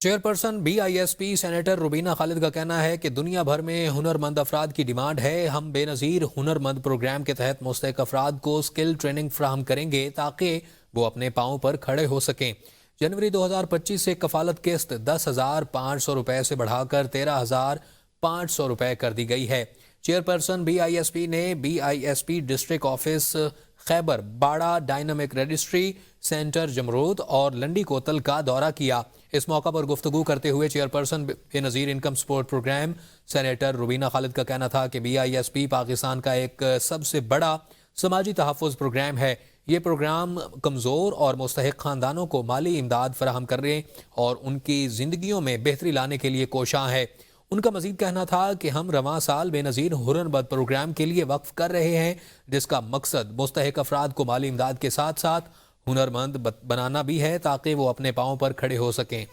Chairperson BISP senator Rubina Khalid का कहना है कि दुनिया भर में हुनरमंद अफराद की डिमांड है। हम बेनज़ीर हुनरमंद प्रोग्राम के तहत मुस्तहिक अफराद को स्किल ट्रेनिंग फ्राहम करेंगे ताकि वो अपने पाँव पर खड़े हो सकें। जनवरी 2025 से कफालत किस्त 10,500 रुपये से बढ़ाकर 13,500 रुपये कर दी गई है। चेयरपर्सन बीआईएसपी ने बीआईएसपी डिस्ट्रिक्ट ऑफिस खैबर, बाड़ा, डायनामिक रजिस्ट्री सेंटर जमरूद और लंडी कोतल का दौरा किया। इस मौका पर गुफ्तगू करते हुए chairperson Benazir income support programme senator Rubina Khalid का कहना था कि बीआईएसपी पाकिस्तान का एक सबसे बड़ा समाजी तहफ़्फ़ुज़ प्रोग्राम है। ये प्रोग्राम कमज़ोर और मुस्तहिक ख़ानदानों को माली इमदाद फराहम करने और उनकी ज़िंदगियों में बेहतरी लाने के लिए कोशां है। उनका मजीद कहना था कि हम रवां साल बेनज़ीर हुनरमंद प्रोग्राम के लिए वक्फ कर रहे हैं, जिसका मकसद मुस्तहिक अफराद को माली इमदाद के साथ साथ हुनरमंद बनाना भी है ताकि वो अपने पाँव पर खड़े हो सकें।